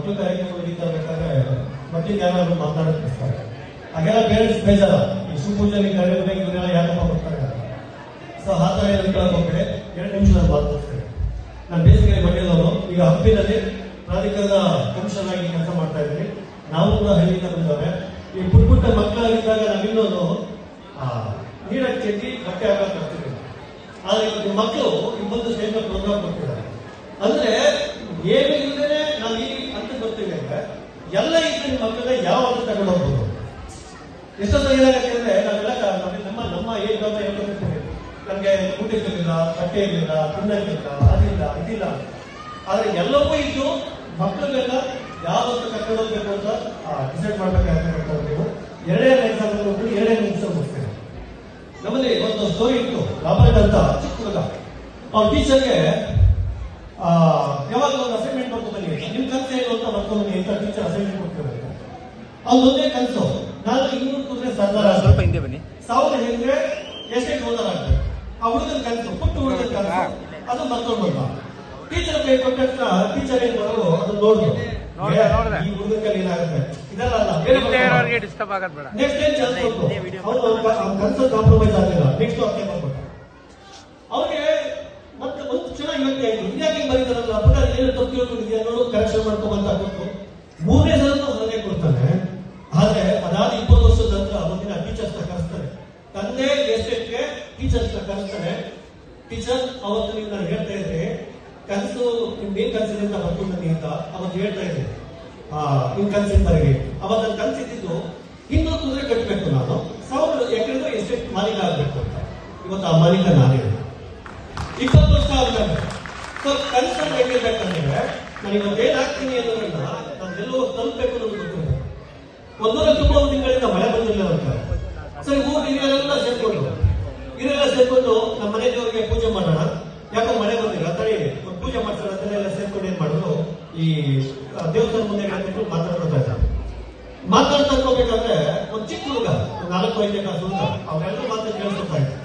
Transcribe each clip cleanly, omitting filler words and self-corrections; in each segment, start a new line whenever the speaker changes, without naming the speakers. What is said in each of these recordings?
ಮಕ್ಕಳು ಕಾರ್ಯಕ್ರಮ ನಡೀತಾ ಬೇಕಾದ್ರೆ ಮಕ್ಕಳಿಗೆ ಯಾರು ಮಾತನಾಡಿಸ್ತಾರೆ. ಹಾಗೆಲ್ಲ ಪೇರೆಂಟ್ಸ್ ಬೇಜಾರ, ಈ ಶಿವಪೂಜೆಗೆ ಕಾರ್ಯಕ್ರಮ ಇವರೆಲ್ಲ ಯಾಕಪ್ಪ ಬರ್ತಾರೆ. ಸೊ ಆ ಥರ ಏನು ಕೇಳಕ್ ಹೋಗ್ಬೇಡಿ, 2 ನಿಮಿಷ ನಾನು ಮಾತನಾಡ್ತೇನೆ. ನಾನು ಬೇಸಿಗೆ ಮಂಡ್ಯದವರು, ಈಗ ಹಂಪಿನಲ್ಲಿ ಪ್ರಾಧಿಕಾರದ ಕಮಿಷನ್ ಆಗಿ ಕೆಲಸ ಮಾಡ್ತಾ ಇದ್ದೀನಿ. ನಾವು ಕೂಡ ಹಳ್ಳಿಯಿಂದ ಬಂದವೆ. ಈ ಪುಟ್ಟ ಮಕ್ಕಳಾಗಿದ್ದಾಗ ನಾವಿನ್ನೊಂದು ನೀರಕ್ಕೆ ಚೆಲ್ಲಿ ಬಟ್ಟೆ ಹಾಕಕ್ಕೆ ಬರ್ತೀವಿ. ಆದ್ರೆ ಇವತ್ತು ಮಕ್ಕಳು ಇನ್ನೊಂದು ಸ್ಟೇಜ್ ಪ್ರೋಗ್ರಾಮ್ ಕೊಡ್ತಿದ್ದಾರೆ. ಅಂದ್ರೆ ಏನು ಇಲ್ಲದೇ ನಾವು ಈ ಅಂತ ಬರ್ತೀವಿ ಅಂದ್ರೆ ಎಲ್ಲ ಇದ್ರೆ ಮಕ್ಕಳನ್ನ ಯಾವ ಅಂತ ತಗೊಂಡು ಹೋಗ್ಬೋದು. ಎಷ್ಟೊಂದು ಏನಾಗುತ್ತೆ ಅಂದ್ರೆ ನಾವೆಲ್ಲ ನಮ್ಮ ಏನ್ ಗಮನ ಹೇಳ್ಕೊಂಡಿರ್ತೀವಿ, ನಮ್ಗೆ ಊಟ ಇರಲಿಲ್ಲ, ಬಟ್ಟೆ ಇರಲಿಲ್ಲ, ತಿನ್ನಕ್ಕಿಲ್ಲ, ಅದಿಲ್ಲ ಇದಿಲ್ಲ. ಆದ್ರೆ ಎಲ್ಲವೂ ಇದ್ದು ಮಕ್ಕಳಿಗೆಲ್ಲ ಯಾವತ್ತು ಕರ್ಕೊಂಡು ಹೋಗ್ಬೇಕು ಅಂತ ಡಿಸೈಡ್ ಮಾಡ್ಬೇಕಾಗ್ತದೆ. ನೀವು 2ನೇ ಎಕ್ಸಾಮ್ ಹೋಗ್ಬಿಟ್ಟು 2ನೇ ನಿಮಿಷ ಮುಗಿಸ್ತೇವೆ. ನಮ್ಮಲ್ಲಿ ಒಂದು ಸ್ಟೋರಿ ಇತ್ತು. ರಾಬರ್ಟ್ ಅಂತ ಚಿಕ್ಕ ಹುಡುಗ, ಅವ್ರ ಟೀಚರ್ಗೆ ಯಾವಾಗ ಒಂದು ಅಸೈನ್ಮೆಂಟ್ ಬರ್ಕೊಂಡು ಬನ್ನಿ, ನಿಮ್ ಕನಸು ಏನು ಅಂತ ಬರ್ಕೊಂಡು ಬನ್ನಿ ಅಂತ ಟೀಚರ್ ಅಸೈನ್ಮೆಂಟ್ ಕೊಡ್ತಿದ್ದಾರೆ. ಅವ್ನೊಂದೇ ಕನಸು, ನಾನು 200 ಕುದುರೆ ಸರ್ದಾರ, ಸ್ವಲ್ಪ ಹಿಂದೆ ಬನ್ನಿ, 1000 ಹೆಂಗ್ರೆ ಎಷ್ಟೇ ಓದರ್ ಆಗ್ತದೆ. ಆ ಹುಡುಗನ ಕನಸು, ಪುಟ್ಟ ಹುಡುಗನ ಕನಸು, ಅದು ಬರ್ಕೊಂಡು ಬಂದ. ಟೀಚರ್ ಕೈ ಕೊಟ್ಟ ತಕ್ಷಣ ಟೀಚರ್ ಏನ್ ಮಾಡೋದು ಅದನ್ನ ನೋಡಿದ್ರು. ಈ ಹುಡುಗನ ಕೈ ಏನಾಗುತ್ತೆ ಇದೆಲ್ಲ ಡಿಸ್ಟರ್ಬ್ ಆಗೋದು ಬೇಡ. ನೆಕ್ಸ್ಟ್ ಏನ್ ಚಾನ್ಸ್ ಕನಸು ಕಾಂಪ್ರಮೈಸ್ ಆಗಿಲ್ಲ. ನೆಕ್ಸ್ಟ್ ಅಪ್ಲೈ ಮಾಡ್ಕೊಟ್ಟ. ಅವ್ರಿಗೆ ಮತ್ತೆ ಒಂದು ಚೆನ್ನಾಗಿ ಯೋಚನೆ ಆಯ್ತು, ಇದ್ಯಾಕೆ ಬರೀತಾರಲ್ಲ ಪುಟ ಏನು ತಪ್ಪು ತಿಳ್ಕೊಂಡಿದ್ಯಾ ನೋಡು, ಕರೆಕ್ಷನ್ ಮಾಡ್ಕೊಂಬಂತ ಕೊಟ್ಟು 3ನೇ ಸಲ ಸಲಹೆ ಕೊಡ್ತಾನೆ. ಆದ್ರೆ ಅದಾದ 20 ವರ್ಷದ ನಂತರ ಒಂದಿನ ಟೀಚರ್ಸ್ ನ ಕರೆಸ್ತಾರೆ. ತಂದೆ ಎಸ್ಟೇಟ್ಗೆ ಟೀಚರ್ಸ್ ನ ಕರೆಸ್ತಾನೆ. ಟೀಚರ್ ಅವತ್ತು ನೀವು ನಾನು ಹೇಳ್ತಾ ಇದ್ದೆ ಕನಸು ನಿಮ್ಗೆ ಕನಸಿದೆ ಅಂತ ಬರ್ಕೊಂಡು ಬನ್ನಿ ಅಂತ ಅವತ್ತು ಹೇಳ್ತಾ ಇದ್ದೆ. ನಿಮ್ ಕನಸಿನ ಬರೆಗೆ ಅವತ್ತು ನನ್ನ ಕನಸಿದ್ದು 200 ಕುದುರೆ ಕಟ್ಟಬೇಕು, ನಾನು 1000 ಎಕರೆ ಎಸ್ಟೇಟ್ ಮಾಲೀಕ ಆಗ್ಬೇಕು ಅಂತ. ಇವತ್ತು ಆ ಮಾಲೀಕ ನಾನೇ. 20 ವರ್ಷ ಆದ್ಮೇಲೆ ಸೊ ಕನಸನ್ನು ಹೆಂಗಿರ್ಬೇಕಂದ್ರೆ ನಾನು ಇವತ್ತು ಏನಾಗ್ತೀನಿ ಅನ್ನೋದನ್ನ ನಾನು ಎಲ್ಲೋ ತಲುಪಬೇಕು ಅನ್ನೋದು ಗೊತ್ತಿಲ್ಲ. 190 ತಿಂಗಳಿಂದ ಮಳೆ ಬಂದಿಲ್ಲ ಅಂತ ಸರಿ ಹೋಗಿ ಹಿರಿಯರೆಲ್ಲ ಸೇರ್ಕೊಂಡು ನಮ್ಮ ಮನೆ ದೇವರಿಗೆ ಪೂಜೆ ಮಾಡೋಣ, ಯಾಕೋ ಮಳೆ ಬಂದಿಲ್ಲ ತಡಿ ಒಂದು ಪೂಜೆ ಮಾಡ್ತಾರೆ ಅದನ್ನೆಲ್ಲ ಸೇರ್ಕೊಂಡು ಏನ್ ಮಾಡಿದ್ರು ಈ ದೇವಸ್ಥಾನ ಮುಂದೆ ಮಾತಾಡ್ತಾ ಹೋಗ್ಬೇಕಾದ್ರೆ ಒಂದು ಚಿಕ್ಕ ಹುಡುಗ 4-5 ಕ್ಲಾಸ್ ಹುಡುಗ ಅವರೆಲ್ಲರೂ ಮಾತ್ರ ಕೇಳಿಸ್ಕೊತಾ ಇದ್ದಾರೆ.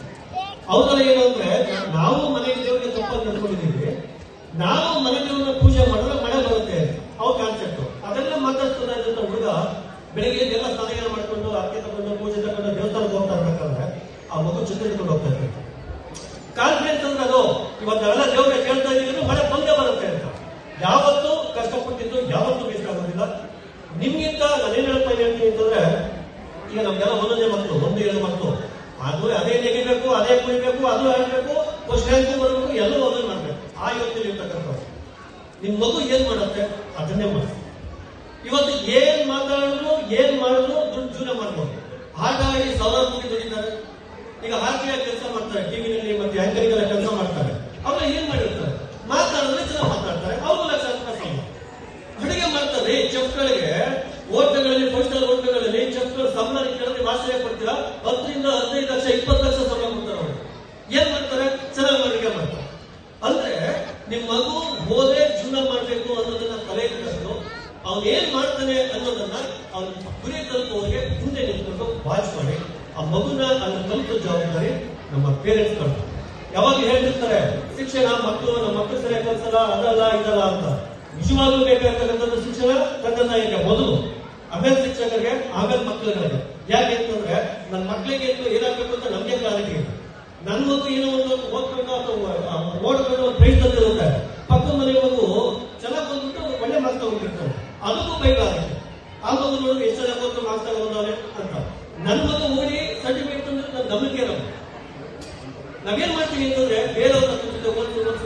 ಅವ್ರಲ್ಲ ಏನು ಅಂದ್ರೆ ನಾವು ಮನೆ ದೇವರಿಗೆ ತಪ್ಪಾಗಿ ನಡ್ಕೊಂಡಿದ್ದೀವಿ, ನಾವು ಮನೆ ದೇವರನ್ನ ಪೂಜೆ ಮಾಡಿದ್ರೆ ಮಳೆ ಬರುತ್ತೆ ಅವ್ರ ಕಾನ್ಸೆಪ್ಟ್. ಅದೆಲ್ಲ ಮಾತಾಡ್ತಾ ಇದ್ದಂತ ಹುಡುಗ ಬೆಳಿಗ್ಗೆ ಎಲ್ಲ ಸ್ನಾನ ಮಾಡ್ಕೊಂಡು ಅಕ್ಕಿ ತಗೊಂಡು ಪೂಜೆ ತಗೊಂಡು ದೇವಸ್ಥಾನಕ್ಕೆ ಹೋಗ್ತಾ ಇರ್ಬೇಕಾದ್ರೆ ಆ ಮಗು ಚಿತ್ರ ಇಟ್ಕೊಂಡು ಹೋಗ್ತಾ ಇರ್ತಾರೆ. ಕಾನ್ಫಿಡೆನ್ಸ್ ಅಂದ್ರೆ ಅದು ಇವತ್ತು ನಾವೆಲ್ಲ ದೇವರಿಗೆ ಕೇಳ್ತಾ ಇದ್ದೀವಿ ಮಳೆ ಬಂದೇ ಬರುತ್ತೆ ಅಂತ. ಯಾವತ್ತೂ ಕಷ್ಟಪಟ್ಟಿದ್ದು ಯಾವತ್ತೂ ವೇಸ್ಟ್ ಆಗೋದಿಲ್ಲ. ನಿಮ್ಗಿಂತ ನಾನೇನ್ ಹೇಳ್ತಾ ಹೇಳ್ತೀನಿ ಅಂತಂದ್ರೆ ಈಗ ನಮ್ಗೆಲ್ಲ ಒಂದೊಂದೇ ಮಕ್ಕಳು 1-2 ಮಕ್ಕಳು, ಅದು ಅದೇ ನೆಗಿಬೇಕು, ಅದೇ ಕುಡಿಬೇಕು, ಅದು ಆಗಬೇಕು, ಫಸ್ಟ್ ರ್ಯಾಂಕ್ ಬರಬೇಕು, ಎಲ್ಲರೂ ಅದನ್ನ ಮಾಡ್ಬೇಕು. ಆ ಯೋಚನೆ ಇರ್ತಕ್ಕಂಥದ್ದು ನಿಮ್ ಮಗು ಏನ್ ಮಾಡುತ್ತೆ ಅದನ್ನೇ ಮಾಡಿ. ಇವತ್ತು ಏನ್ ಮಾತಾಡಿದ್ರು ಏನ್ ಮಾಡಿದ್ರು ದುಡ್ಡು ಜೀವನ ಮಾಡ್ಬೋದು. ಹಾಗಾಗಿ 1000 ಕೋಟಿ ದುಡಿತಾರೆ. ಈಗ ಹಾರ್ಟಿಯಾಗಿ ಕೆಲಸ ಮಾಡ್ತಾರೆ, ಟಿವಿನಲ್ಲಿ ಮತ್ತೆ ಆಂಕರಿಂಗ್ ಕೆಲಸ ಮಾಡ್ತಾರೆ. ಅವ್ರ ಏನ್ ಮಾಡಿರ್ತಾರೆ, ಮಾತಾಡಿದ್ರೆ ಚೆನ್ನಾಗಿ ಮಾತಾಡ್ತಾರೆ, ಅವ್ರಿಗೂ ಲಕ್ಷ ಸಂಬಳ. ಅಡುಗೆ ಮಾಡ್ತಾರೆ ಚೆಫ್ಗಳಿಗೆ, ಹೋಟೆಲ್ಗಳಲ್ಲಿ 5 ಸ್ಟಾರ್ ಹೋಟೆಲ್ಗಳಲ್ಲಿ ಚೆಫ್ಗಳು ಸಂಬಳ ಕೇಳಿದ್ರೆ ಮಾಸ್ಟರ್ ಕೊಡ್ತೀರಾ 10 ರಿಂದ 15 ಲಕ್ಷ 20 ಲಕ್ಷ ಸಂಬಳ ಕೊಡ್ತಾರೆ. ಅವರು ಏನ್ ಮಾಡ್ತಾರೆ, ಚೆನ್ನಾಗಿ ಅಡುಗೆ ಮಾಡ್ತಾರೆ. ಅಂದ್ರೆ ನಿಮ್ ಮಗು ಹೋದ್ರೆ ಜೀವನ ಮಾಡ್ಬೇಕು ಅನ್ನೋದನ್ನ ತಲೆ ಇಟ್ಕೊಂಡು ಅವ್ನು ಏನ್ ಮಾಡ್ತಾನೆ ಅನ್ನೋದನ್ನ ಅವ್ನ ಗುರಿ ತಲುಪುವವರಿಗೆ ಹಿಂದೆ ನಿಂತ್ಕೊಂಡು ವಾಚ್ ಮಾಡಿ ಆ ಮಗುನ ಅದನ್ನ ತಲುಪೋ ಜವಾಬ್ದಾರಿ ನಮ್ಮ ಪೇರೆಂಟ್ಸ್ ಗಳು. ಯಾವಾಗ ಹೇಳ್ತಿರ್ತಾರೆ ಶಿಕ್ಷಣ ಮಕ್ಕಳು ನಮ್ಮ ಮಕ್ಕಳು ಸರಿಯಾಗಿ ಕಲ್ಸಲ್ಲ, ಅದಲ್ಲ ಇದಲ್ಲ ಅಂತ. ನಿಜವಾಗ್ಲೂ ಬೇಕಾಗಿರ್ತಕ್ಕಂಥದ್ದು ಶಿಕ್ಷಣ ತಂದೆ ತಾಯಿಗೆ ಮೊದಲು, ಆಮೇಲೆ ಶಿಕ್ಷಕರಿಗೆ, ಆಮೇಲೆ ಮಕ್ಕಳುಗಳಿಗೆ. ಯಾಕೆ ಅಂತಂದ್ರೆ ನನ್ನ ಮಕ್ಕಳಿಗೆ ಏನಾಗಬೇಕು ಅಂತ ನಮ್ಗೆ ಕ್ಲಾರಿಟಿ ಇದೆ. ನನ್ನ ಮಗು ಏನೋ ಒಂದು ಓದ್ಕೊಂಡು ಅಥವಾ ಓಡ್ಕೊಂಡು ಒಂದು ಪ್ರೈಸ್ ತಂದಿರುತ್ತೆ, ಪಕ್ಕದ ಮನೆ ಮಗು ಚೆನ್ನಾಗಿ ಬಂದ್ಬಿಟ್ಟು ಒಳ್ಳೆ ಮಾರ್ಕ್ಸ್ ತಗೊಂಡಿರ್ತಾರೆ, ಅದಕ್ಕೂ ಬೈಗಾಗುತ್ತೆ. ಆ ಮಗು ನೋಡಿದ್ರೆ ಎಷ್ಟು ಚೆನ್ನಾಗಿ ಓದ್ಕೊಂಡು ಮಾರ್ಕ್ಸ್ ತಗೊಂಡವನೆ ಅಂತ. ನನ್ನ ಮಗು ಓಡಿ ಸರ್ಟಿಫಿಕೇಟ್ ತಂದ್ರೆ ನನ್ನ ಗಮನಕ್ಕೆ ಇರೋದು. ನಾವೇನ್ ಮಾಡ್ತೀವಿ ಅಂತಂದ್ರೆ ಬೇರೆಯವ್ರನ್ನ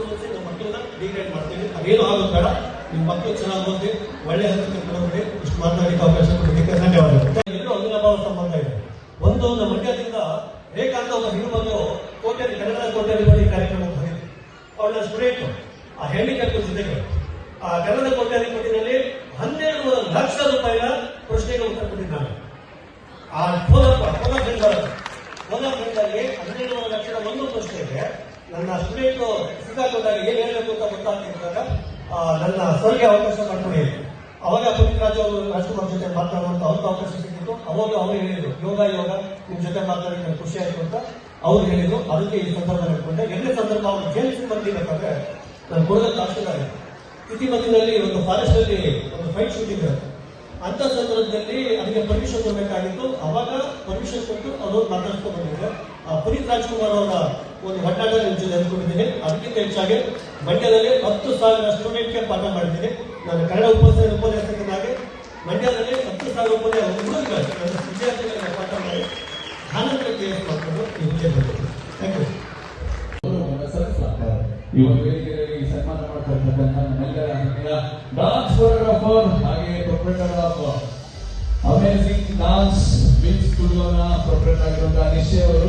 ಓದಿಸಿ ನಮ್ಮ ಮಕ್ಕಳನ್ನ ಡಿಗ್ರೇಡ್ ಮಾಡ್ತೀವಿ. ಅದೇನು ಆಗೋದು ಬೇಡ. ನಿಮ್ಮ ಮಕ್ಕಳು ಚೆನ್ನಾಗಿ ಓದಿ ಒಳ್ಳೆ ಹಂತಕ್ಕೆ ಕರ್ಕೊಂಡು ಇಷ್ಟು ಮಾತನಾಡಲಿಕ್ಕೆ ಅವಕಾಶ ಕೊಡಲಿಕ್ಕೆ ಧನ್ಯವಾದಗಳು. ಎಲ್ಲರೂ ಅವಿನಾಭಾವ ಸಂಬಂಧ ಇದೆ. ಒಂದು ನಮ್ಮ ಮಂಡ್ಯದಿಂದ ರೇಖಾ ಅಂತ ಒಬ್ಬ ಹೆಣ್ಣು ಬಂದು ಕೋಟೆಯಲ್ಲಿ ಕನ್ನಡ ಕೋಟೆಯಲ್ಲಿ ಕಾರ್ಯಕ್ರಮ ಬಂದಿದೆ. ಅವಳ ಸ್ಟೂಡೆಂಟ್ ಆ ಹ್ಯಾಂಡಿಕ್ಯಾಪ್ ಜೊತೆಗೆ ಆ ಕನ್ನಡ ಕೋಟ್ಯಾಧಿಪತಿನಲ್ಲಿ 12 ಲಕ್ಷ ರೂಪಾಯಿನ ಪ್ರಶ್ನೆಗೆ ಉತ್ತರ ಕೊಟ್ಟಿದ್ದಾನೆ. ಆ ಫೋನಫ್ರೆಂಡಲ್ಲಿ 12 ಲಕ್ಷದ ಒಂದು ಪ್ರಶ್ನೆಗೆ ನನ್ನ ಸ್ಟೂಡೆಂಟ್ ಸಿಕ್ಕಾಕೊಂಡಾಗ ಏನ್ ಹೇಳಬೇಕು ಅಂತ ಗೊತ್ತಾಗ್ತಿದ್ದಾಗ ನನ್ನ ಸರ್ಗೆ ಅವಕಾಶ ಮಾಡ್ಕೊಡಿ. ಅವಾಗ ಪುನೀತ್ ರಾಜ್ ಅವರು ರಾಜ್ಕುಮಾರ್ ಜೊತೆ ಮಾತಾಡುವಂತ ಅವ್ರಿಗೆ ಅವಕಾಶ ಸಿಕ್ಕಿತ್ತು. ಅವಾಗ ಅವರು ಹೇಳಿದ್ರು ಯೋಗ ನಿಮ್ ಜೊತೆ ಮಾತಾಡಿ ನನಗೆ ಖುಷಿ ಆಯ್ತು ಅಂತ ಅವ್ರು ಹೇಳಿದ್ರು. ಅದಕ್ಕೆ ಈ ಸಂದರ್ಭ ಹೇಳ್ಕೊಂಡೆ. 2ನೇ ಸಂದರ್ಭ ಅವ್ರು ಜೇಲ್ಸ್ ಬಂದಿರ್ಬೇಕಾದ್ರೆ ನಾನು ಕೊಡದ ಸಾಕ್ಷಿದಾರ ಇತಿಮಧ್ಯದಲ್ಲಿ ಒಂದು ಫಾರೆಸ್ಟ್ ಅಲ್ಲಿ ಒಂದು ಫೈಟ್ ಸಂದರ್ಭದಲ್ಲಿ ಅದಕ್ಕೆ ಪರ್ಮಿಷನ್ ಕೊಡಬೇಕಾಗಿತ್ತು. ಅವಾಗ ಪರ್ಮಿಷನ್ ಕೊಟ್ಟು ಅವರು ಮಾತಾಡ್ಕೊಂಡು ಬಂದಿದ್ದಾರೆ. ಪುನೀತ್ ರಾಜ್ಕುಮಾರ್ ಅವರ ಒಂದು ಒಟ್ಟಾಟ ನೆನೆದುಕೊಂಡಿದ್ದೀನಿ. ಅದಕ್ಕಿಂತ ಹೆಚ್ಚಾಗಿ ಮಂಡ್ಯದಲ್ಲಿ 10,000 ಸ್ಟೂಡೆಂಟ್ಗೆ ಪಾಠ ಮಾಡಿದ್ದೀನಿ. ನಾನು ಕನ್ನಡ ಉಪನ್ಯಾಸಕನಾಗಿ ಮಂಡ್ಯದಲ್ಲಿ 10,000 ವಿದ್ಯಾರ್ಥಿಗಳಿಗೆ ಪಾಠ ಮಾಡಿ ಆನಂತರ ಕ್ಲಿಯರ್ ಮಾಡಿಕೊಂಡು ಈ ಹುದ್ದೆ ಬಂದಿದ್ದೀನಿ. Thank you.
ಈ ಒಂದು ವೇದಿಕೆಯಲ್ಲಿ ಸನ್ಮಾನ ಮಾಡ್ತಿರ್ತಕ್ಕಂಥ ನಮ್ಮೆಲ್ಲರ ಹೆಮ್ಮೆಯ ಡಾನ್ಸ್ ಕೊರಿಯೋಗ್ರಾಫರ್ ಹಾಗೆ proprietor of amazing dance with ಸ್ಟುಡಿಯೋನ ಪ್ರೊಪ್ರೈಟರ್ ಆಗಿರುವಂತಹ ನಿಶ್ಚಯ ಅವರು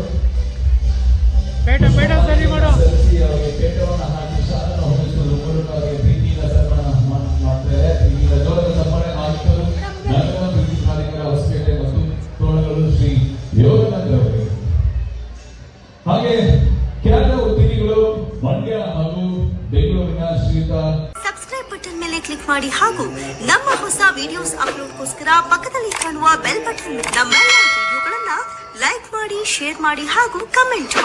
ಸಲ್ಲಿಸಿ ಅವರಿಗೆ ಪೇಟವನ್ನು ಹಾಕಿ ಶಾಲನ ಹೊಂದಿಸುವ ಮೂಲಕ ಅವರಿಗೆ ಪ್ರೀತಿಯಿಂದ ಸನ್ಮಾನ ಮಾಡ್ತಾರೆ. ಈಗ ಜೋರದ ಸನ್ಮಾನ ಆಯುಕ್ತರು ನಗರ ಪ್ರೀತಿ ಪ್ರಾಧಿಕಾರ ಹೊಸಪೇಟೆ ಮತ್ತು ತೋಳಗಳು ಶ್ರೀ ಯೋಗನಗರ ಅವರಿಗೆ ಹಾಗೆ ಖ್ಯಾತ ಉದ್ಯಮಿಗಳು ಮಂಡ್ಯ ಹಾಗೂ ಬೆಂಗಳೂರಿನ ಶ್ರೀಯುತ
ಸಬ್ಸ್ಕ್ರೈಬ್ ಬಟನ್ ಮೇಲೆ ಕ್ಲಿಕ್ ಮಾಡಿ ಹಾಗೂ ನಮ್ಮ ಹೊಸ ವಿಡಿಯೋಸ್ ಅಪ್ಲೋಡ್ಗೋಸ್ಕರ ಪಕ್ಕದಲ್ಲಿ ಕಾಣುವ ಬೆಲ್ ಬಟನ್ ನಮ್ಮೆಲ್ಲ ವಿಡಿಯೋಗಳನ್ನ ಲೈಕ್ ಮಾಡಿ, ಶೇರ್ ಮಾಡಿ ಹಾಗೂ ಕಮೆಂಟ್ ಮಾಡಿ.